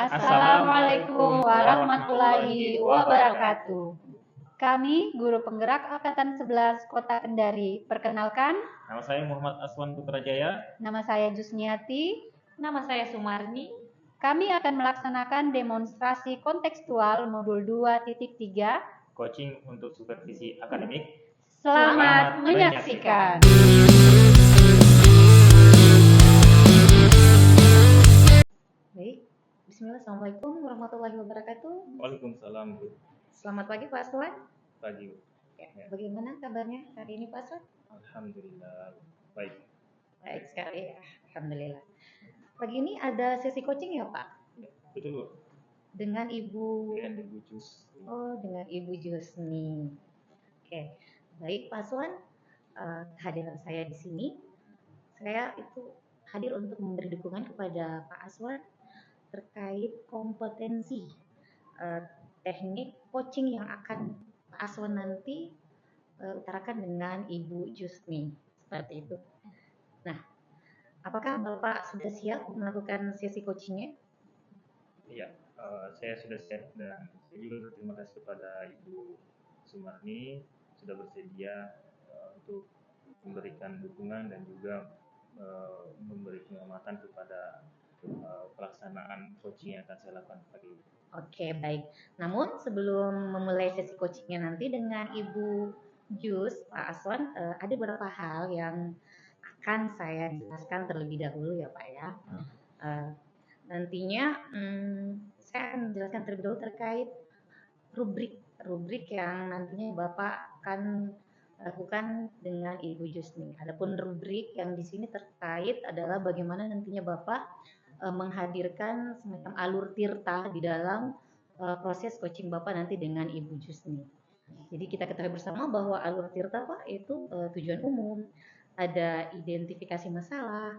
Assalamualaikum warahmatullahi wabarakatuh. Kami guru penggerak Angkatan 11 Kota Kendari. Perkenalkan, Nama saya Muhammad Aswan Putrajaya. nama saya Jusniati. Nama saya Sumarni. Kami akan melaksanakan demonstrasi kontekstual modul 2.3. Coaching untuk supervisi akademik. Selamat menyaksikan. Baik, bismillah. Assalamualaikum warahmatullahi wabarakatuh. Waalaikumsalam. Selamat pagi Pak Aswan. Pagi. Ya, bagaimana kabarnya hari ini Pak Aswan? Alhamdulillah baik. Baik sekali ya, alhamdulillah. Pagi ini ada sesi coaching ya Pak? Ya, betul. Dengan Ibu Jus. Oh, dengan Ibu Jusni. Oke, baik Pak Aswan. Kehadiran saya di sini, saya itu hadir untuk memberi dukungan kepada Pak Aswan terkait kompetensi teknik coaching yang akan Pak Aswan nanti utarakan dengan Ibu Jusni, seperti itu. Nah, apakah Bapak sudah siap melakukan sesi coachingnya? Iya, saya sudah siap dan saya juga berterima kasih kepada Ibu Sumarni sudah bersedia untuk memberikan dukungan dan juga memberi pengamatan kepada pelaksanaan coaching yang akan saya lakukan pagi ini. Oke, baik. Namun sebelum memulai sesi coachingnya nanti dengan Ibu Jus, Pak Aswan, ada beberapa hal yang akan saya jelaskan terlebih dahulu ya Pak ya. Nantinya saya akan menjelaskan terlebih dahulu terkait rubrik yang nantinya Bapak akan lakukan dengan Ibu Jusni. Adapun rubrik yang di sini terkait adalah bagaimana nantinya Bapak menghadirkan semacam alur tirta di dalam proses coaching Bapak nanti dengan Ibu Jusni. Jadi kita ketahui bersama bahwa alur tirta Pak itu tujuan umum, ada identifikasi masalah,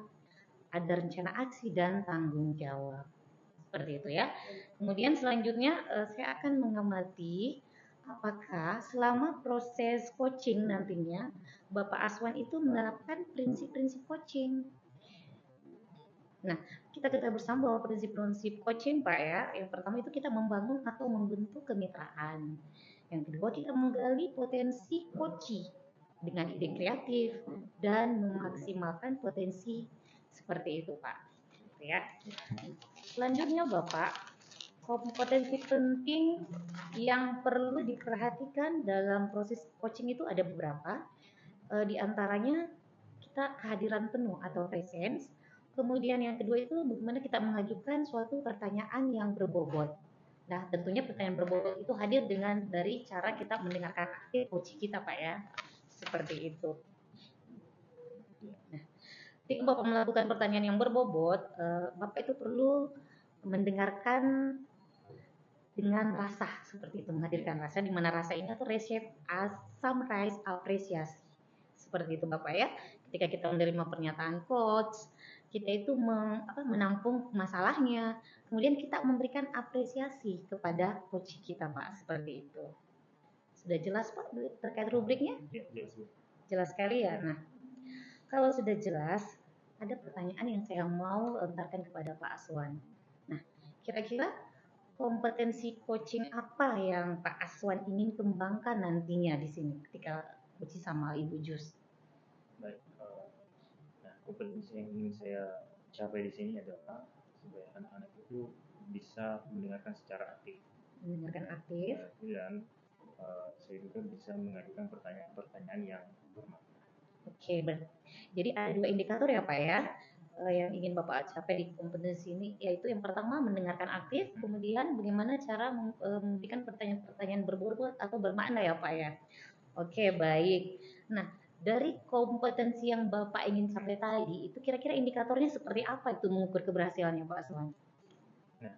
ada rencana aksi dan tanggung jawab. Seperti itu ya. Kemudian selanjutnya saya akan mengamati apakah selama proses coaching nantinya Bapak Aswan itu menerapkan prinsip-prinsip coaching. Nah, kita ketahui bersama bahwa prinsip-prinsip coaching Pak ya, yang pertama itu kita membangun atau membentuk kemitraan. Yang kedua kita menggali potensi coachee dengan ide kreatif dan memaksimalkan potensi seperti itu Pak. Ya. Selanjutnya Bapak, kompetensi penting yang perlu diperhatikan dalam proses coaching itu ada beberapa. Di antaranya kita kehadiran penuh atau presence. Kemudian yang kedua itu bagaimana kita mengajukan suatu pertanyaan yang berbobot. Nah, tentunya pertanyaan berbobot itu hadir dari cara kita mendengarkan aktif coach kita Pak ya. Seperti itu. Nah, ketika Bapak melakukan pertanyaan yang berbobot, Bapak itu perlu mendengarkan dengan rasa seperti itu, menghadirkan rasa, di mana rasa ini atau reshape summarize apresiasi seperti itu Bapak ya. Ketika kita menerima pernyataan coach, kita itu menampung masalahnya, kemudian kita memberikan apresiasi kepada coach kita Pak, seperti itu. Sudah jelas Pak terkait rubriknya? Jelas sekali ya. Nah, kalau sudah jelas, ada pertanyaan yang saya mau lontarkan kepada Pak Aswan. Nah, kira-kira kompetensi coaching apa yang Pak Aswan ingin kembangkan nantinya di sini ketika coaching sama Ibu Jus? Baik, kompetensi yang ingin saya capai di sini adalah supaya anak-anak itu bisa mendengarkan secara aktif. Mendengarkan aktif. Dan saya juga bisa mengajukan pertanyaan-pertanyaan yang bermakna. Oke, jadi ada dua indikator ya Pak ya, yang ingin Bapak capai di kompetensi ini, yaitu yang pertama mendengarkan aktif, kemudian bagaimana cara memberikan pertanyaan-pertanyaan berbobot atau bermakna ya Pak ya. Oke, baik. Nah, dari kompetensi yang Bapak ingin capai tadi, itu kira-kira indikatornya seperti apa itu mengukur keberhasilannya Pak Aswan? Nah,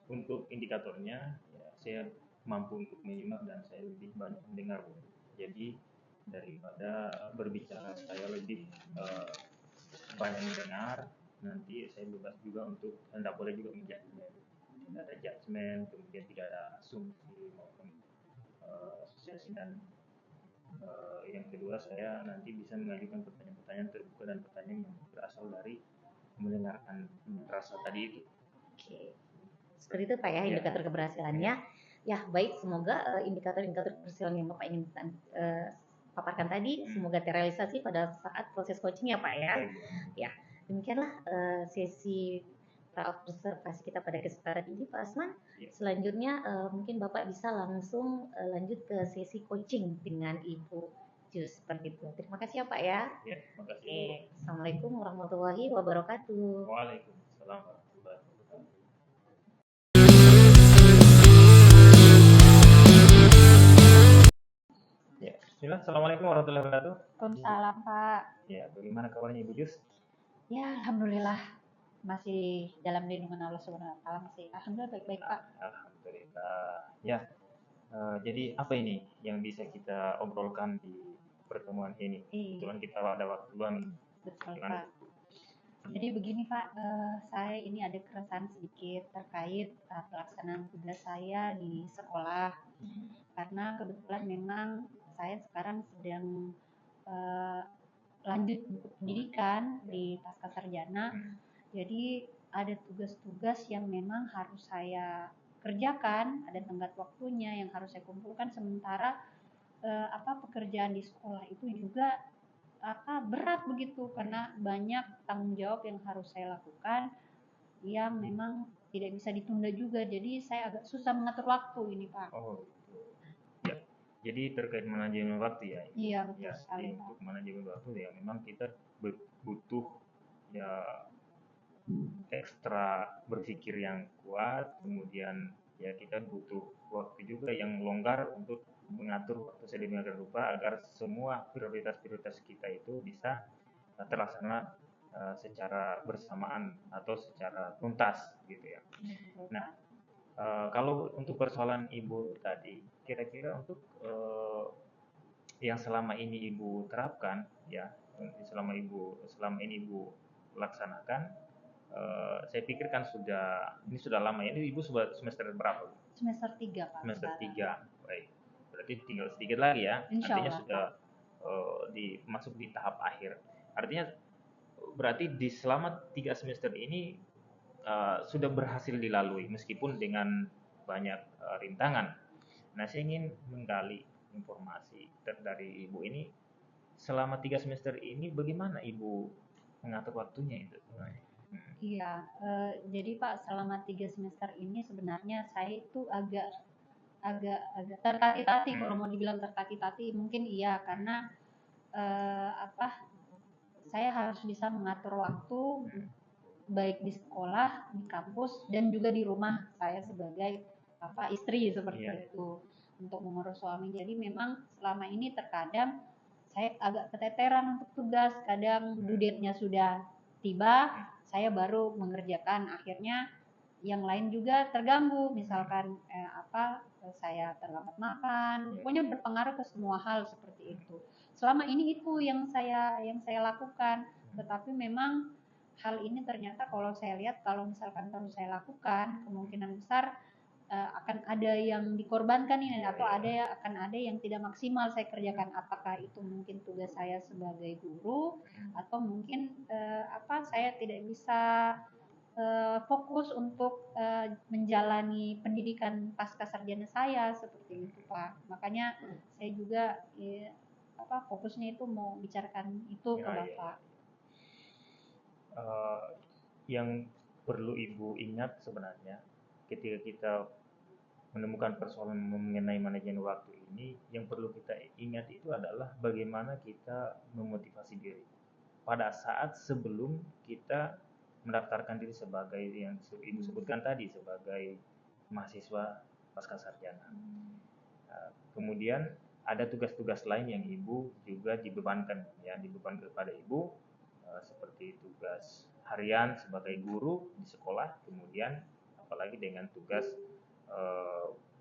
untuk indikatornya, ya, saya mampu untuk menyimak dan saya lebih banyak mendengar. Jadi daripada berbicara saya lebih banyak mendengar, nanti saya bebas juga untuk tidak boleh juga menjudgment, tidak ada judgment, kemudian tidak ada asumsi maupun asosiasi dan yang kedua saya nanti bisa mengajukan pertanyaan-pertanyaan terbuka dan pertanyaan yang berasal dari mendengarkan rasa tadi itu. Oke, Seperti itu Pak ya, Iya. indikator keberhasilannya. Ya baik, semoga indikator-indikator keberhasilan yang Bapak ingin paparkan tadi semoga terrealisasi pada saat proses coaching ya Pak ya. Ya, demikianlah sesi observasi kita pada kesempatan ini Pak Asman. Selanjutnya mungkin Bapak bisa langsung lanjut ke sesi coaching dengan Ibu Jus seperti itu. Terima kasih ya Pak ya. Ya, terima kasih. Assalamualaikum warahmatullahi wabarakatuh. Waalaikumsalam warahmatullahi wabarakatuh. Ya, bismillah. Assalamualaikum warahmatullahi wabarakatuh. Waalaikumsalam Pak. Ya, bagaimana kabarnya Ibu Jus? Ya alhamdulillah masih dalam lindungan Allah Subhanahu Wa Taala, masih alhamdulillah baik-baik Pak. Alhamdulillah. Ya, jadi apa ini yang bisa kita obrolkan di pertemuan ini? Kebetulan kita ada waktu luang. Betul Gimana? Pak. Jadi begini Pak, saya ini ada keresahan sedikit terkait pelaksanaan tugas saya di sekolah, karena kebetulan memang saya sekarang sedang lanjut pendidikan di pasca sarjana. Jadi ada tugas-tugas yang memang harus saya kerjakan, ada tenggat waktunya yang harus saya kumpulkan, sementara pekerjaan di sekolah itu juga berat begitu, karena banyak tanggung jawab yang harus saya lakukan yang memang tidak bisa ditunda juga. Jadi saya agak susah mengatur waktu ini Pak. Oh, ya. Jadi terkait manajemen waktu ya. Iya betul Ya, sekali jadi Pak. untuk manajemen waktu ya memang kita butuh ya ekstra berpikir yang kuat, kemudian ya kita butuh waktu juga yang longgar untuk mengatur waktu sedemikian rupa agar semua prioritas-prioritas kita itu bisa terlaksana secara bersamaan atau secara tuntas gitu ya. Nah, kalau untuk persoalan Ibu tadi, kira-kira untuk yang selama ini Ibu terapkan ya, selama ini Ibu laksanakan, saya pikirkan ini sudah lama ya. Ini Ibu sudah semester berapa? Semester 3 Pak. Semester 3. Baik. Berarti tinggal sedikit lagi ya. Insya Artinya Allah, sudah masuk di tahap akhir. Artinya berarti di selama 3 semester ini sudah berhasil dilalui meskipun dengan banyak rintangan. Nah, saya ingin menggali informasi dari Ibu ini selama 3 semester ini bagaimana Ibu mengatur waktunya itu? Iya, jadi Pak selama 3 semester ini sebenarnya saya itu agak tertatih-tatih, kalau mau dibilang tertatih-tatih mungkin iya, karena saya harus bisa mengatur waktu baik di sekolah, di kampus, dan juga di rumah saya sebagai istri seperti itu untuk mengurus suami. Jadi memang selama ini terkadang saya agak keteteran untuk tugas, kadang due date-nya sudah tiba, saya baru mengerjakan, akhirnya yang lain juga terganggu, misalkan saya terlambat makan, pokoknya berpengaruh ke semua hal seperti itu. Selama ini itu yang saya lakukan, tetapi memang hal ini ternyata kalau saya lihat, kalau misalkan terus saya lakukan, kemungkinan besar akan ada yang dikorbankan ini, atau akan ada yang tidak maksimal saya kerjakan. Apakah itu mungkin tugas saya sebagai guru, atau mungkin saya tidak bisa fokus untuk menjalani pendidikan pasca sarjana saya seperti itu Pak. Makanya saya juga fokusnya itu mau bicarakan itu ke Bapak. Yang perlu Ibu ingat sebenarnya ketika kita menemukan persoalan mengenai manajemen waktu ini, yang perlu kita ingat itu adalah bagaimana kita memotivasi diri pada saat sebelum kita mendaftarkan diri sebagai yang Ibu sebutkan tadi sebagai mahasiswa pasca sarjana. Kemudian ada tugas-tugas lain yang Ibu juga dibebankan kepada Ibu, seperti tugas harian sebagai guru di sekolah, kemudian apalagi dengan tugas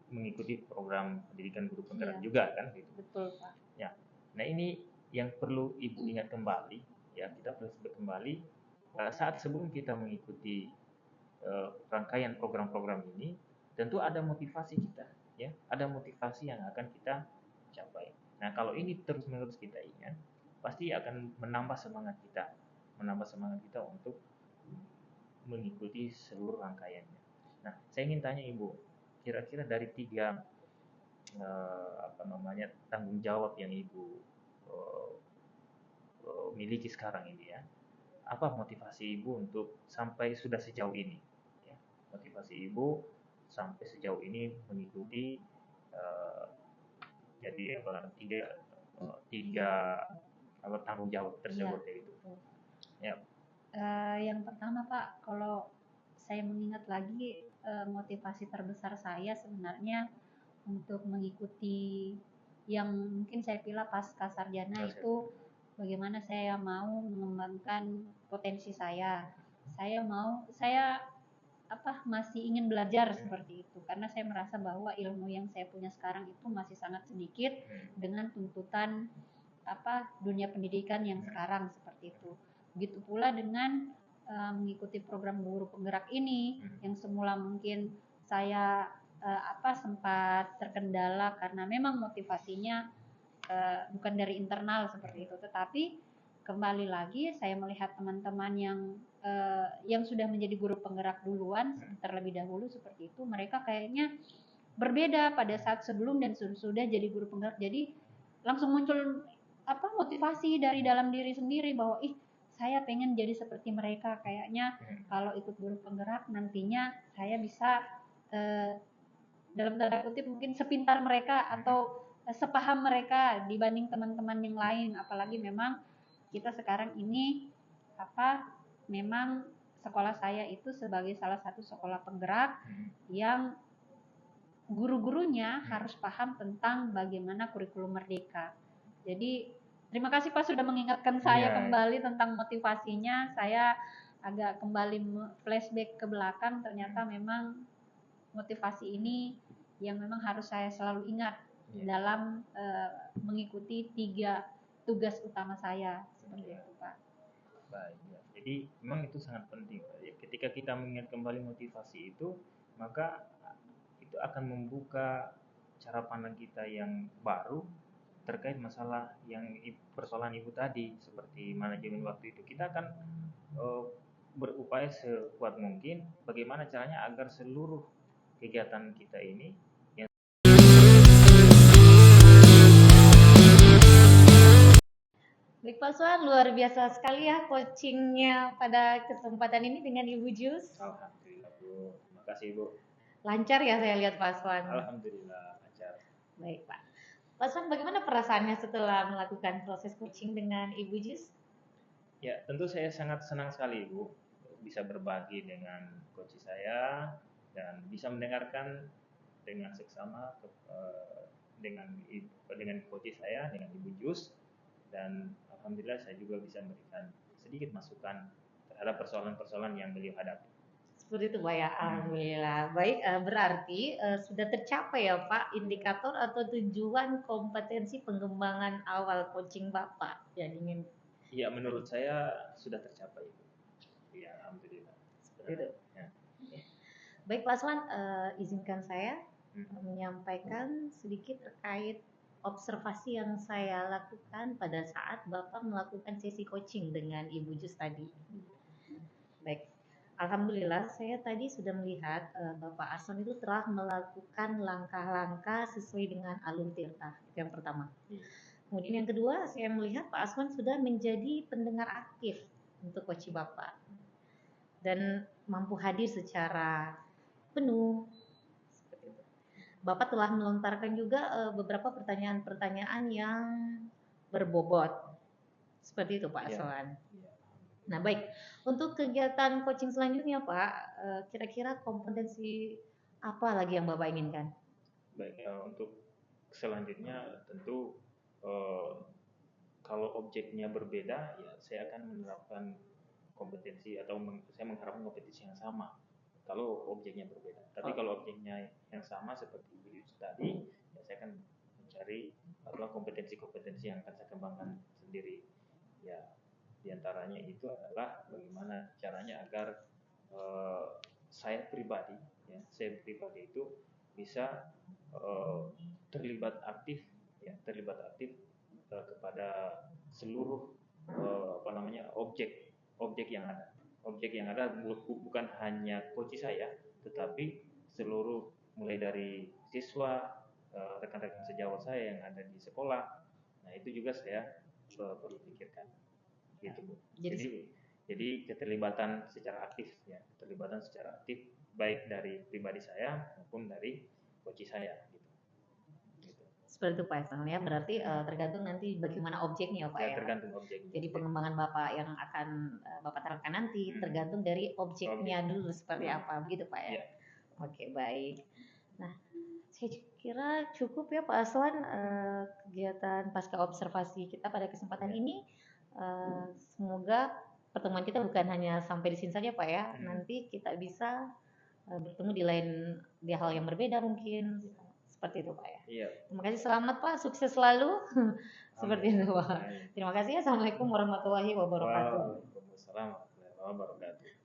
mengikuti program pendidikan guru penggerak juga kan gitu. Betul Pak. Ya. Nah, ini yang perlu Ibu ingat kembali ya, kita harus kembali saat sebelum kita mengikuti rangkaian program-program ini, tentu ada motivasi kita ya, ada motivasi yang akan kita capai. Nah, kalau ini terus-menerus kita ingat, pasti akan menambah semangat kita untuk mengikuti seluruh rangkaiannya. Nah, saya ingin tanya Ibu, kira-kira dari tiga tanggung jawab yang Ibu eh, miliki sekarang ini ya, apa motivasi Ibu untuk sampai sudah sejauh ini? Ya, motivasi Ibu sampai sejauh ini mengikuti eh, jadi tiga tanggung jawab tersebut Iya. itu. Ya, Yang pertama Pak, kalau saya mengingat lagi motivasi terbesar saya sebenarnya untuk mengikuti yang mungkin saya pilih pasca sarjana itu bagaimana saya mau mengembangkan potensi saya. Saya masih ingin belajar seperti itu karena saya merasa bahwa ilmu yang saya punya sekarang itu masih sangat sedikit dengan tuntutan dunia pendidikan yang sekarang seperti itu. Begitu pula dengan mengikuti program guru penggerak ini yang semula mungkin saya sempat terkendala karena memang motivasinya bukan dari internal seperti itu, tetapi kembali lagi saya melihat teman-teman yang sudah menjadi guru penggerak duluan terlebih dahulu seperti itu, mereka kayaknya berbeda pada saat sebelum dan sudah jadi guru penggerak, jadi langsung muncul motivasi dari dalam diri sendiri bahwa saya pengen jadi seperti mereka, kayaknya kalau ikut guru penggerak nantinya saya bisa dalam tanda kutip mungkin sepintar mereka atau sepaham mereka dibanding teman-teman yang lain, apalagi memang kita sekarang ini memang sekolah saya itu sebagai salah satu sekolah penggerak yang guru-gurunya harus paham tentang bagaimana kurikulum merdeka. Jadi terima kasih Pak sudah mengingatkan saya kembali tentang motivasinya. Saya agak kembali flashback ke belakang, ternyata memang motivasi ini yang memang harus saya selalu ingat dalam mengikuti 3 tugas utama saya seperti itu Pak. Baik, ya. Jadi memang itu sangat penting. Ketika kita mengingat kembali motivasi itu, maka itu akan membuka cara pandang kita yang baru terkait masalah yang persoalan Ibu tadi seperti manajemen waktu itu. Kita akan berupaya sekuat mungkin bagaimana caranya agar seluruh kegiatan kita ini yang Baik Pak Swan, luar biasa sekali ya coachingnya pada kesempatan ini dengan Ibu Jus. Alhamdulillah Bu, terima kasih Bu. Lancar ya saya lihat Pak Swan. Alhamdulillah lancar. Baik Pak. Pak Swan, bagaimana perasaannya setelah melakukan proses coaching dengan Ibu Jus? Ya, tentu saya sangat senang sekali Ibu bisa berbagi dengan coach saya dan bisa mendengarkan dengan seksama dengan coach saya, dengan Ibu Jus, dan alhamdulillah saya juga bisa memberikan sedikit masukan terhadap persoalan-persoalan yang beliau hadapi. Seperti itu Pak ya, alhamdulillah. Baik, berarti sudah tercapai ya Pak indikator atau tujuan kompetensi pengembangan awal coaching Bapak yang ingin. Iya, menurut saya sudah tercapai. Iya, alhamdulillah. Seperti itu. Ya. Baik Pak Swan, izinkan saya menyampaikan sedikit terkait observasi yang saya lakukan pada saat Bapak melakukan sesi coaching dengan Ibu Jus tadi. Baik, alhamdulillah saya tadi sudah melihat Bapak Aswan itu telah melakukan langkah-langkah sesuai dengan alur tirta. Itu yang pertama. Kemudian yang kedua, saya melihat Pak Aswan sudah menjadi pendengar aktif untuk coaching Bapak dan mampu hadir secara penuh. Bapak telah melontarkan juga beberapa pertanyaan-pertanyaan yang berbobot. Seperti itu Pak Aswan. Nah baik, untuk kegiatan coaching selanjutnya Pak, kira-kira kompetensi apa lagi yang Bapak inginkan? Baik, untuk selanjutnya tentu kalau objeknya berbeda, ya saya akan menerapkan kompetensi atau saya mengharapkan kompetensi yang sama kalau objeknya berbeda. Tapi kalau objeknya yang sama seperti video tadi, ya saya akan mencari kompetensi-kompetensi yang akan saya kembangkan sendiri. Ya, diantaranya itu adalah bagaimana caranya agar saya pribadi itu bisa terlibat aktif kepada seluruh objek yang ada. objek yang ada bukan hanya coach saya, tetapi seluruh mulai dari siswa, rekan-rekan sejawat saya yang ada di sekolah. Nah itu juga saya perlu pikirkan, gitu Bu. Jadi keterlibatan secara aktif ya, keterlibatan secara aktif baik dari pribadi saya maupun dari coach saya. Gitu. Seperti itu Pak Esang ya, berarti tergantung nanti bagaimana objeknya Pak ya. Tergantung objeknya. Jadi pengembangan Bapak yang akan Bapak terapkan nanti tergantung dari objeknya dulu seperti apa, begitu Pak ya. Oke, baik. Nah, saya kira cukup ya Pak Aswan kegiatan pasca observasi kita pada kesempatan ini. Semoga pertemuan kita bukan hanya sampai di sini saja Pak ya. Nanti kita bisa bertemu di hal yang berbeda mungkin. Seperti itu Pak ya. Iya. Terima kasih, selamat Pak, sukses selalu. Seperti itu Pak. Terima kasih ya. Assalamualaikum warahmatullahi wabarakatuh. Waalaikumsalam warahmatullahi wabarakatuh.